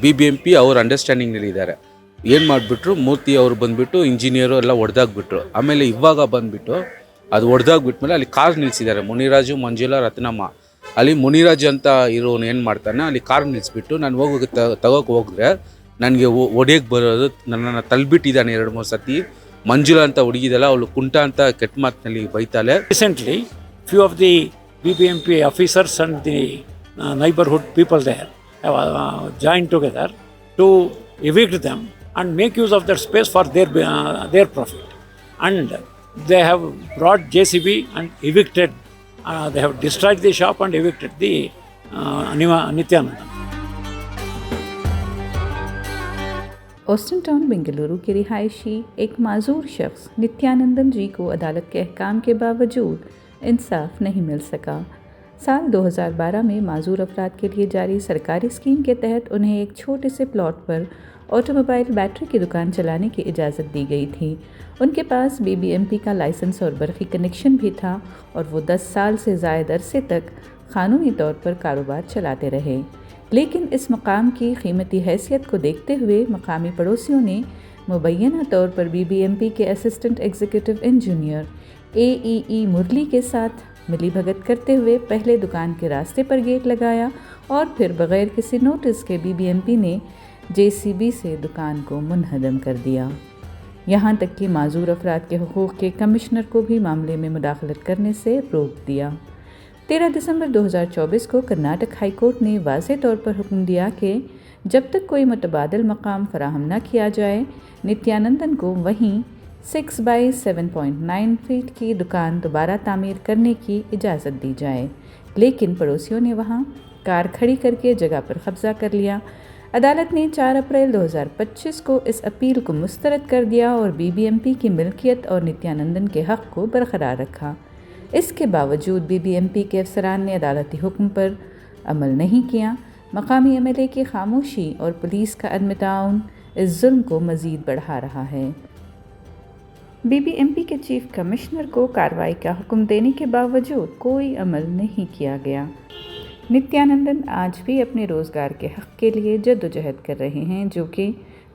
BBMP ಅವ್ರ ಅಂಡರ್ಸ್ಟ್ಯಾಂಡಿಂಗ್ನಲ್ಲಿದ್ದಾರೆ. ಏನು ಮಾಡಿಬಿಟ್ರು, ಮೂರ್ತಿ ಅವರು ಬಂದುಬಿಟ್ಟು ಇಂಜಿನಿಯರು ಎಲ್ಲ ಹೊಡೆದಾಗ್ಬಿಟ್ರು. ಆಮೇಲೆ ಇವಾಗ ಬಂದುಬಿಟ್ಟು ಅದು ಹೊಡೆದಾಗ್ಬಿಟ್ಮೇಲೆ ಅಲ್ಲಿ ಕಾರ್ ನಿಲ್ಲಿಸಿದ್ದಾರೆ. ಮುನಿರಾಜು, ಮಂಜುಳಾ, ರತ್ನಮ್ಮ. ಅಲ್ಲಿ ಮುನಿರಾಜು ಅಂತ ಇರೋನು ಏನು ಮಾಡ್ತಾನೆ, ಅಲ್ಲಿ ಕಾರ್ ನಿಲ್ಲಿಸ್ಬಿಟ್ಟು ನಾನು ಹೋಗಿ ತಗೋಕೆ ಹೋಗಿದ್ರೆ ನನಗೆ ಒಡೆಯಕ್ಕೆ ಬರೋದು, ನನ್ನನ್ನು ತಳ್ಳಿಬಿಟ್ಟಿದ್ದಾನೆ 2-3 ಸತಿ. ಮಂಜುಳಾ ಅಂತ ಹುಡುಗಿದಲ್ಲ, ಅವಳು ಕುಂಟ ಅಂತ ಕೆಟ್ಟ ಮಾತಿನಲ್ಲಿ ಬೈತಾಳೆ. Recently, few of the BBMP officers and the neighborhood people there have joined together to evict them and make use of that space for their profit. And they have brought JCB and evicted. They have destroyed the shop and evicted the Nithyanandan. Austin town Bengaluru के रिहायशी एक माजूर शख्स नित्यानंदन जी को अदालत के अहकाम के बावजूद इंसाफ नहीं मिल सका। साल 2012 में माजूर अफराद के लिए जारी सरकारी स्कीम के तहत उन्हें एक छोटे से प्लॉट पर ऑटोमोबाइल बैटरी की दुकान चलाने की इजाज़त दी गई थी। उनके पास BBMP का लाइसेंस और बरक़ी कनेक्शन भी था और वो 10 साल से ज़ायद अरसे तक क़ानूनी तौर पर कारोबार चलाते रहे। लेकिन इस मकाम की कीमती हैसियत को देखते हुए मकामी पड़ोसियों ने मुबैना तौर पर BBMP के असिस्टेंट एग्जीक्यूटिव इंजीनियर AEE मुरली के साथ मिली भगत करते हुए पहले दुकान के रास्ते पर गेट लगाया और फिर बग़ैर किसी नोटिस के BBMP ने JCB से दुकान को मुनहदम कर दिया। यहाँ तक कि माजूर अफराद के हुकूक़ के कमिश्नर को भी मामले में मुदाखलत करने से रोक दिया। 13 दिसंबर 2024 को कर्नाटक हाई कोर्ट ने वाज़ेह तौर पर हुक्म दिया कि जब तक कोई मुतबादल मकाम फराहम न किया जाए, नित्यानंदन को वहीं 6 बाई 7.9 फीट की दुकान दोबारा तामीर करने की इजाज़त दी जाए। लेकिन पड़ोसियों ने वहाँ कार खड़ी करके जगह पर कब्ज़ा कर लिया। अदालत ने 4 अप्रैल 2025 को इस अपील को मुस्तरद कर दिया और BBMP की मिल्कियत और नित्यानंदन के हक़ को बरकरार रखा। इसके बावजूद BBMP के अफसरान ने अदालती हुक्म पर अमल नहीं किया। मकामी MLA की खामोशी और पुलिस का अदम ताउन इस जुल्म को मज़ीद बढ़ा रहा है। BBMP के चीफ कमिश्नर को कार्रवाई का हुक्म देने के बावजूद कोई अमल नहीं किया गया। नित्यानंदन आज भी अपने रोज़गार के हक़ के लिए जद्दोजहद कर रहे हैं, जो कि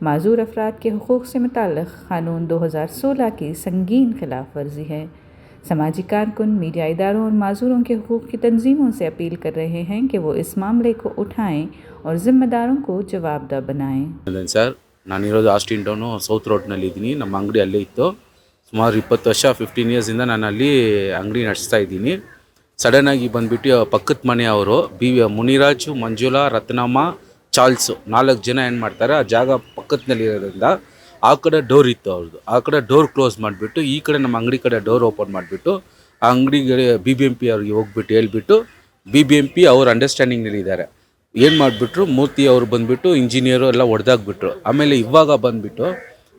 माजूर अफराद के हुकूक़ से मुताल्लिक़ क़ानून 2016 की संगीन खिलाफ वर्जी है। समाजी कारकुन, मीडिया इदारों और माजूरों के हुकूक़ की तंजीमों से अपील कर रहे हैं कि वो इस मामले को उठाएं और ज़िम्मेदारों को जवाबदा बनाएं। ಸರ್, ನಾನಿರೋದು ಆಸ್ಟಿನ್ ಟೌನು ಸೌತ್ ರೋಡ್ನಲ್ಲಿದ್ದೀನಿ. ನಮ್ಮ ಅಂಗಡಿ ಅಲ್ಲೇ ಇತ್ತು. ಸುಮಾರು 20 ವರ್ಷ 15 ಇಯರ್ಸಿಂದ ನಾನು ಅಲ್ಲಿ ಅಂಗಡಿ ನಡೆಸ್ತಾ ಇದ್ದೀನಿ. ಸಡನ್ನಾಗಿ ಬಂದುಬಿಟ್ಟು ಪಕ್ಕದ ಮನೆಯವರು ಮುನಿರಾಜು, ಮಂಜುಳಾ, ರತ್ನಮ್ಮ, ಚಾರ್ಲ್ಸು 4 ಜನ ಏನು ಮಾಡ್ತಾರೆ, ಆ ಜಾಗ ಪಕ್ಕದಲ್ಲಿರೋದ್ರಿಂದ ಆ ಕಡೆ ಡೋರ್ ಇತ್ತು ಅವ್ರದ್ದು. ಆ ಕಡೆ ಡೋರ್ ಕ್ಲೋಸ್ ಮಾಡಿಬಿಟ್ಟು ಈ ಕಡೆ ನಮ್ಮ ಅಂಗಡಿ ಕಡೆ ಡೋರ್ ಓಪನ್ ಮಾಡಿಬಿಟ್ಟು ಆ ಅಂಗಡಿಗೆ BBMP ಅವ್ರಿಗೆ ಹೋಗ್ಬಿಟ್ಟು ಹೇಳ್ಬಿಟ್ಟು BBMP ಅವ್ರ ಅಂಡರ್ಸ್ಟ್ಯಾಂಡಿಂಗ್ನಲ್ಲಿದ್ದಾರೆ. ಏನು ಮಾಡಿಬಿಟ್ರು, ಮೂರ್ತಿ ಅವರು ಬಂದುಬಿಟ್ಟು ಇಂಜಿನಿಯರು ಎಲ್ಲ ಹೊಡೆದಾಗ್ಬಿಟ್ರು. ಆಮೇಲೆ ಇವಾಗ ಬಂದುಬಿಟ್ಟು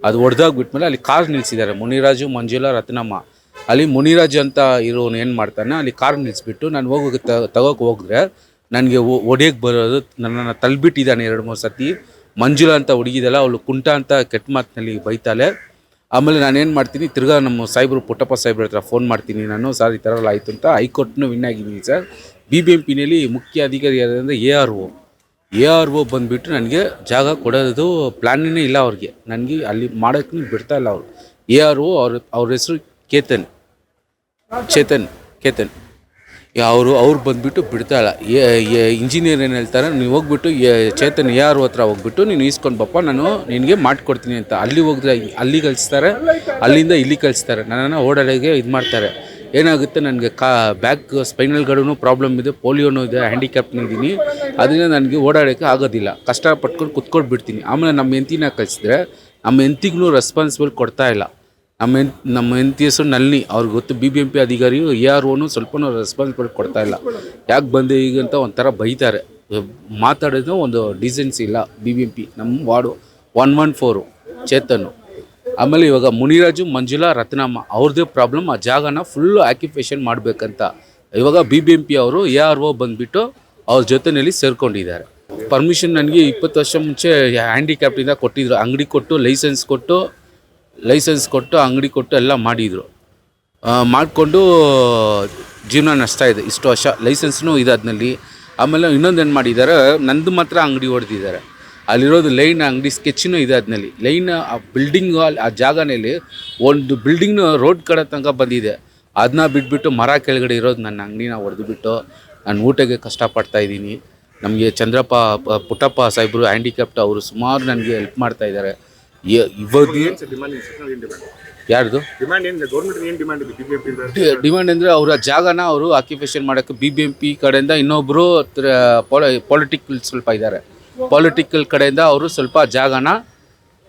ಅದು ಹೊಡೆದಾಗ್ಬಿಟ್ಮೇಲೆ ಅಲ್ಲಿ ಕಾರ್ ನಿಲ್ಲಿಸಿದ್ದಾರೆ. ಮುನಿರಾಜು, ಮಂಜುಳಾ, ರತ್ನಮ್ಮ. ಅಲ್ಲಿ ಮುನಿರಾಜು ಅಂತ ಇರೋನು ಏನು ಮಾಡ್ತಾನೆ, ಅಲ್ಲಿ ಕಾರ್ ನಿಲ್ಲಿಸ್ಬಿಟ್ಟು ನಾನು ಹೋಗಿ ತಗೋಕೆ ಹೋಗಿದ್ರೆ ನನಗೆ ಒಡೆಯಕ್ಕೆ ಬರೋದು, ನನ್ನನ್ನು ತಳ್ಳಿಬಿಟ್ಟಿದ್ದಾನೆ 2-3 ಸತಿ. ಮಂಜುಳಾ ಅಂತ ಹುಡುಗಿದಲ್ಲ, ಅವಳು ಕುಂಟ ಅಂತ ಕೆಟ್ಟ ಮಾತಿನಲ್ಲಿ ಬೈತಾಳೆ. ಆಮೇಲೆ ನಾನೇನು ಮಾಡ್ತೀನಿ, ತಿರ್ಗಾ ನಮ್ಮ ಸಾಹೇಬರು ಪುಟ್ಟಪ್ಪ ಸಾಹೇಬ್ರ ಹತ್ರ ಫೋನ್ ಮಾಡ್ತೀನಿ ನಾನು, ಸರ್ ಈ ಥರ ಎಲ್ಲ ಆಯಿತು ಅಂತ. ಹೈಕೋರ್ಟ್ನು ವಿನ್ ಆಗಿದ್ದೀನಿ ಸರ್. BBMPನಲ್ಲಿ ಮುಖ್ಯ ಅಧಿಕಾರಿ ಯಾರಂದರೆ ARO ಬಂದುಬಿಟ್ಟು ನನಗೆ ಜಾಗ ಕೊಡೋದು ಪ್ಲ್ಯಾನೇ ಇಲ್ಲ ಅವ್ರಿಗೆ. ನನಗೆ ಅಲ್ಲಿ ಮಾಡೋಕ್ಕೂ ಬಿಡ್ತಾಯಿಲ್ಲ ಅವರು. ARO ಅವ್ರ ಹೆಸರು ಚೇತನ್ ಅವ್ರು ಬಂದುಬಿಟ್ಟು ಬಿಡ್ತಾಯಿಲ್ಲ. ಇಂಜಿನಿಯರ್ ಏನು ಹೇಳ್ತಾರೆ, ನೀವು ಹೋಗ್ಬಿಟ್ಟು ಚೇತನ್ ARO ಹತ್ರ ಹೋಗ್ಬಿಟ್ಟು ನೀನು ಈಸ್ಕೊಂಡು ಬಪ್ಪ, ನಾನು ನಿನಗೆ ಮಾಡಿಕೊಡ್ತೀನಿ ಅಂತ. ಅಲ್ಲಿ ಹೋಗಿದ್ರೆ ಅಲ್ಲಿ ಕಳಿಸ್ತಾರೆ, ಅಲ್ಲಿಂದ ಇಲ್ಲಿ ಕಳಿಸ್ತಾರೆ. ನನ್ನನ್ನು ಓಡಾಡೋಕ್ಕೆ ಇದು ಮಾಡ್ತಾರೆ. ಏನಾಗುತ್ತೆ, ನನಗೆ ಬ್ಯಾಕ್ ಸ್ಪೈನಲ್ ಗಾರ್ಡೂ ಪ್ರಾಬ್ಲಮ್ ಇದೆ, ಪೋಲಿಯೋನೂ ಇದೆ, ಹ್ಯಾಂಡಿಕ್ಯಾಪ್ನೂ ಇದ್ದೀನಿ. ಅದರಿಂದ ನನಗೆ ಓಡಾಡೋಕ್ಕೆ ಆಗೋದಿಲ್ಲ, ಕಷ್ಟಪಟ್ಕೊಂಡು ಕುತ್ಕೊಂಡು ಬಿಡ್ತೀನಿ. ಆಮೇಲೆ ನಮ್ಮ ಹೆಂಡ್ತಿನ ಕಳಿಸಿದ್ರೆ ನಮ್ಮ ಹೆಂಡ್ತಿಗೂ ರೆಸ್ಪಾನ್ಸಿಬಲ್ ಕೊಡ್ತಾಯಿಲ್ಲ. ನಮ್ಮ ಹೆಂಡ್ತಿ ಹೆಸರು ನಳಿನಿ, ಅವ್ರಿಗೆ ಗೊತ್ತು. BBMP ಅಧಿಕಾರಿಯು AROನು ಸ್ವಲ್ಪನೂ ರೆಸ್ಪಾನ್ಸಿಬಲ್ ಕೊಡ್ತಾಯಿಲ್ಲ. ಯಾಕೆ ಬಂದೆ ಈಗ ಅಂತ ಒಂಥರ ಬೈತಾರೆ. ಮಾತಾಡೋದು ಒಂದು ಡಿಸೆನ್ಸಿ ಇಲ್ಲ. BBMP ನಮ್ಮ ವಾರ್ಡು 114 ಚೇತನ್ನು. ಆಮೇಲೆ ಇವಾಗ ಮುನಿರಾಜು, ಮಂಜುಳಾ, ರತ್ನಮ್ಮ ಅವ್ರದ್ದೇ ಪ್ರಾಬ್ಲಮ್. ಆ ಜಾಗನ ಫುಲ್ಲು ಆಕ್ಯುಪೇಷನ್ ಮಾಡಬೇಕಂತ ಇವಾಗ BBMP ಅವರು ARO ಬಂದುಬಿಟ್ಟು ಅವ್ರ ಜೊತೆಯಲ್ಲಿ ಸೇರ್ಕೊಂಡಿದ್ದಾರೆ. ಪರ್ಮಿಷನ್ ನನಗೆ 20 ವರ್ಷ ಮುಂಚೆ ಹ್ಯಾಂಡಿಕ್ಯಾಪ್ಟಿಂದ ಕೊಟ್ಟಿದ್ರು. ಅಂಗಡಿ ಕೊಟ್ಟು ಲೈಸೆನ್ಸ್ ಕೊಟ್ಟು ಅಂಗಡಿ ಕೊಟ್ಟು ಎಲ್ಲ ಮಾಡಿದರು. ಮಾಡಿಕೊಂಡು ಜೀವನ ನಡೆಸ್ತಾ ಇದೆ ಇಷ್ಟು ವರ್ಷ. ಲೈಸೆನ್ಸ್ನೂ ಇದೆ ಅದ್ರಲ್ಲಿ. ಆಮೇಲೆ ಇನ್ನೊಂದೇನು ಮಾಡಿದ್ದಾರೆ, ನಂದು ಮಾತ್ರ ಅಂಗಡಿ ಹೊಡೆದಿದ್ದಾರೆ. ಅಲ್ಲಿರೋದು ಲೈನ್ ಅಂಗಡಿ ಸ್ಕೆಚ್ನೂ ಇದೆ ಅದ್ನಲ್ಲಿ ಲೈನ್ ಆ ಬಿಲ್ಡಿಂಗ್ ಆ ಜಾಗನಲ್ಲಿ ಒಂದು ಬಿಲ್ಡಿಂಗ್ನು ರೋಡ್ ಕಡೆ ತನಕ ಬಂದಿದೆ. ಅದನ್ನ ಬಿಟ್ಬಿಟ್ಟು ಮರ ಕೆಳಗಡೆ ಇರೋದು ನನ್ನ ಅಂಗಡಿನ ಹೊಡೆದುಬಿಟ್ಟು ನಾನು ಊಟಕ್ಕೆ ಕಷ್ಟಪಡ್ತಾಯಿದ್ದೀನಿ. ನಮಗೆ ಚಂದ್ರಪ್ಪ ಪುಟ್ಟಪ್ಪ ಸಾಹೇಬರು ಹ್ಯಾಂಡಿಕ್ಯಾಪ್ಟ್ ಅವರು ಸುಮಾರು ನನಗೆ ಹೆಲ್ಪ್ ಮಾಡ್ತಾಯಿದ್ದಾರೆ. ಯಾರ್ದು ಡಿಮ್ಯಾಂಡ್ ಅಂದರೆ ಅವರ ಜಾಗನ ಅವರು ಆಕ್ಯುಪೇಷನ್ ಮಾಡೋಕ್ಕೆ BBMP ಕಡೆಯಿಂದ ಇನ್ನೊಬ್ಬರು ಪೊಲಿಟಿಕಲ್ ಸ್ವಲ್ಪ ಇದ್ದಾರೆ. ಪೊಲಿಟಿಕಲ್ ಕಡೆಯಿಂದ ಅವರು ಸ್ವಲ್ಪ ಜಾಗನ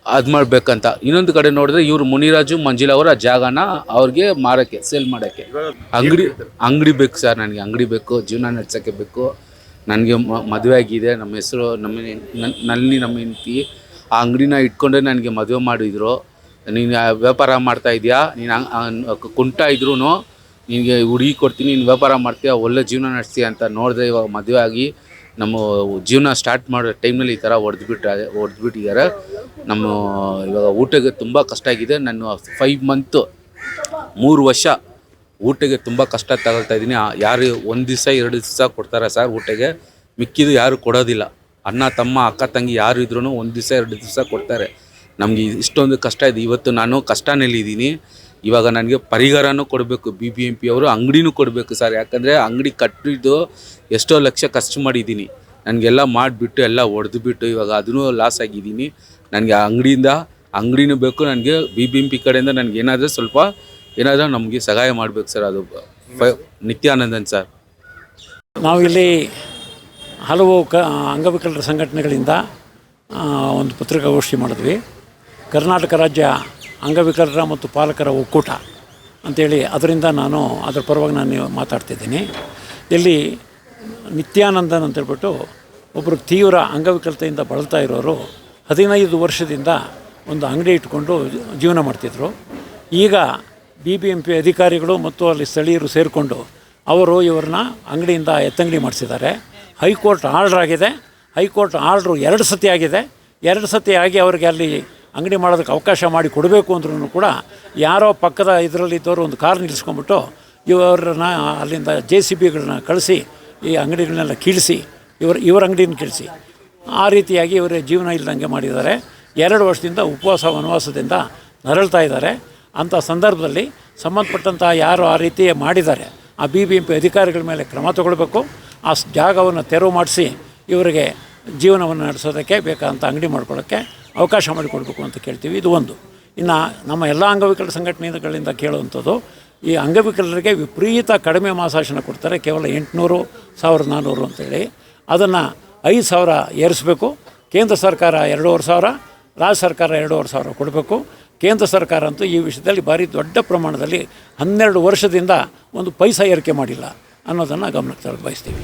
ಅದು ಮಾಡಬೇಕಂತ. ಇನ್ನೊಂದು ಕಡೆ ನೋಡಿದ್ರೆ ಇವರು ಮುನಿರಾಜು ಮಂಜಿಲ್ ಅವರ ಜಾಗನ ಅವ್ರಿಗೆ ಮಾರೋಕ್ಕೆ ಸೇಲ್ ಮಾಡೋಕ್ಕೆ. ಅಂಗಡಿ ಬೇಕು ಸರ್, ನನಗೆ ಅಂಗಡಿ ಬೇಕು, ಜೀವನ ನಡೆಸೋಕ್ಕೆ ಬೇಕು. ನನಗೆ ಮದುವೆ ಆಗಿದೆ, ನಮ್ಮ ಹೆಸರು ನಮ್ಮ ಹೆಂಡತಿ ಆ ಅಂಗಡಿನ ಇಟ್ಕೊಂಡ್ರೆ ನನಗೆ ಮದುವೆ ಮಾಡಿದ್ರು. ನೀನು ವ್ಯಾಪಾರ ಮಾಡ್ತಾಯಿದ್ಯಾ, ನೀನು ಕುಂಟ ಇದ್ರೂ ನಿನಗೆ ಹುಡುಗಿ ಕೊಡ್ತೀನಿ, ನೀನು ವ್ಯಾಪಾರ ಮಾಡ್ತೀಯ, ಒಳ್ಳೆ ಜೀವನ ನಡೆಸ್ತೀಯ ಅಂತ ನೋಡಿದ್ರೆ ಇವಾಗ ಮದುವೆ ಆಗಿ ನಮ್ಮ ಜೀವನ ಸ್ಟಾರ್ಟ್ ಮಾಡೋ ಟೈಮ್ನಲ್ಲಿ ಈ ಥರ ಹೊಡೆದ್ಬಿಟ್ಟಿದ್ದಾರೆ. ನಮ್ಮ ಇವಾಗ ಊಟಕ್ಕೆ ತುಂಬ ಕಷ್ಟ ಆಗಿದೆ. ನಾನು 5 ಮಂತು 3 ವರ್ಷ ಊಟಕ್ಕೆ ತುಂಬ ಕಷ್ಟ ತಗೊಳ್ತಾಯಿದ್ದೀನಿ. ಯಾರು 1 ದಿವಸ 2 ದಿವಸ ಕೊಡ್ತಾರೆ ಸರ್ ಊಟಕ್ಕೆ, ಮಿಕ್ಕಿದ್ದು ಯಾರು ಕೊಡೋದಿಲ್ಲ. ಅಣ್ಣ ತಮ್ಮ ಅಕ್ಕ ತಂಗಿ ಯಾರು ಇದ್ರೂ 1 ದಿವಸ 2 ದಿವಸ ಕೊಡ್ತಾರೆ. ನಮಗೆ ಇಷ್ಟೊಂದು ಕಷ್ಟ ಇದೆ. ಇವತ್ತು ನಾನು ಕಷ್ಟನಲ್ಲಿದ್ದೀನಿ. ಇವಾಗ ನನಗೆ ಪರಿಹಾರನೂ ಕೊಡಬೇಕು BBMP ಅವರು, ಅಂಗಡಿನೂ ಕೊಡಬೇಕು ಸರ್. ಯಾಕಂದರೆ ಅಂಗಡಿ ಕಟ್ಟಿದ್ದು ಎಷ್ಟೋ ಲಕ್ಷ ಖರ್ಚು ಮಾಡಿದ್ದೀನಿ. ನನಗೆಲ್ಲ ಮಾಡಿಬಿಟ್ಟು ಎಲ್ಲ ಹೊಡೆದುಬಿಟ್ಟು ಇವಾಗ ಅದನ್ನೂ ಲಾಸ್ ಆಗಿದ್ದೀನಿ. ನನಗೆ ಅಂಗಡಿನೂ ಬೇಕು. ನನಗೆ BBMP ಕಡೆಯಿಂದ ನನಗೆ ಏನಾದರೂ ನಮಗೆ ಸಹಾಯ ಮಾಡಬೇಕು ಸರ್. ಅದು ನಿತ್ಯಾನಂದನ್ ಸರ್. ನಾವಿಲ್ಲಿ ಹಲವು ಅಂಗವಿಕಲರ ಸಂಘಟನೆಗಳಿಂದ ಒಂದು ಪತ್ರಿಕಾಗೋಷ್ಠಿ ಮಾಡಿದ್ವಿ. ಕರ್ನಾಟಕ ರಾಜ್ಯ ಅಂಗವಿಕಲರ ಮತ್ತು ಪಾಲಕರ ಒಕ್ಕೂಟ ಅಂಥೇಳಿ, ಅದರಿಂದ ಅದರ ಪರವಾಗಿ ನಾನು ಮಾತಾಡ್ತಿದ್ದೀನಿ. ಇಲ್ಲಿ ನಿತ್ಯಾನಂದನ್ ಅಂತೇಳ್ಬಿಟ್ಟು ಒಬ್ಬರು ತೀವ್ರ ಅಂಗವಿಕಲತೆಯಿಂದ ಬಳಲ್ತಾ ಇರೋರು 15 ವರ್ಷದಿಂದ ಒಂದು ಅಂಗಡಿ ಇಟ್ಕೊಂಡು ಜೀವನ ಮಾಡ್ತಿದ್ರು. ಈಗ BBMP ಅಧಿಕಾರಿಗಳು ಮತ್ತು ಅಲ್ಲಿ ಸ್ಥಳೀಯರು ಸೇರಿಕೊಂಡು ಅವರು ಇವ್ರನ್ನ ಅಂಗಡಿಯಿಂದ ಎತ್ತಂಗಡಿ ಮಾಡಿಸಿದ್ದಾರೆ. ಹೈಕೋರ್ಟ್ ಆರ್ಡ್ರ್ ಆಗಿದೆ. ಹೈಕೋರ್ಟ್ ಆರ್ಡ್ರು 2 ಸತಿ ಆಗಿದೆ. 2 ಸತಿ ಆಗಿ ಅವ್ರಿಗೆ ಅಲ್ಲಿ ಅಂಗಡಿ ಮಾಡೋದಕ್ಕೆ ಅವಕಾಶ ಮಾಡಿ ಕೊಡಬೇಕು ಅಂದ್ರೂ ಕೂಡ ಯಾರೋ ಪಕ್ಕದ ಇದರಲ್ಲಿದ್ದವರು ಒಂದು ಕಾರ್ ನಿಲ್ಲಿಸ್ಕೊಂಡ್ಬಿಟ್ಟು ಇವ್ರನ್ನ ಅಲ್ಲಿಂದ JCBಗಳನ್ನ ಕಳಿಸಿ ಈ ಅಂಗಡಿಗಳನ್ನೆಲ್ಲ ಕೀಳಿಸಿ ಇವ್ರ ಅಂಗಡಿನ ಕೀಳಿಸಿ ಆ ರೀತಿಯಾಗಿ ಇವರ ಜೀವನ ಇಲ್ಲದಂಗೆ ಮಾಡಿದ್ದಾರೆ. 2 ವರ್ಷದಿಂದ ಉಪವಾಸ ವನವಾಸದಿಂದ ನರಳ್ತಾ ಇದ್ದಾರೆ. ಅಂಥ ಸಂದರ್ಭದಲ್ಲಿ ಸಂಬಂಧಪಟ್ಟಂಥ ಯಾರು ಆ ರೀತಿ ಮಾಡಿದ್ದಾರೆ ಆ BBMP ಅಧಿಕಾರಿಗಳ ಮೇಲೆ ಕ್ರಮ ತಗೊಳ್ಬೇಕು. ಆ ಜಾಗವನ್ನು ತೆರವು ಮಾಡಿಸಿ ಇವರಿಗೆ ಜೀವನವನ್ನು ನಡೆಸೋದಕ್ಕೆ ಬೇಕಾದಂಥ ಅಂಗಡಿ ಮಾಡ್ಕೊಳ್ಳೋಕ್ಕೆ ಅವಕಾಶ ಮಾಡಿಕೊಡ್ಬೇಕು ಅಂತ ಕೇಳ್ತೀವಿ. ಇದು ಒಂದು. ಇನ್ನು ನಮ್ಮ ಎಲ್ಲ ಅಂಗವಿಕಲ ಸಂಘಟನೆಗಳಿಂದ ಕೇಳುವಂಥದ್ದು, ಈ ಅಂಗವಿಕಲರಿಗೆ ವಿಪರೀತ ಕಡಿಮೆ ಮಾಸಾಶನ ಕೊಡ್ತಾರೆ. ಕೇವಲ 800, 1400 ಅಂತೇಳಿ ಅದನ್ನು 5000 ಏರಿಸಬೇಕು. ಕೇಂದ್ರ ಸರ್ಕಾರ 2500, ರಾಜ್ಯ ಸರ್ಕಾರ 2500 ಕೊಡಬೇಕು. ಕೇಂದ್ರ ಸರ್ಕಾರ ಅಂತೂ ಈ ವಿಷಯದಲ್ಲಿ ಭಾರಿ ದೊಡ್ಡ ಪ್ರಮಾಣದಲ್ಲಿ 12 ವರ್ಷದಿಂದ ಒಂದು ಪೈಸಾ ಏರಿಕೆ ಮಾಡಿಲ್ಲ ಅನ್ನೋದನ್ನು ಗಮನಕ್ಕೆ ತರಲು ಬಯಸ್ತೀವಿ.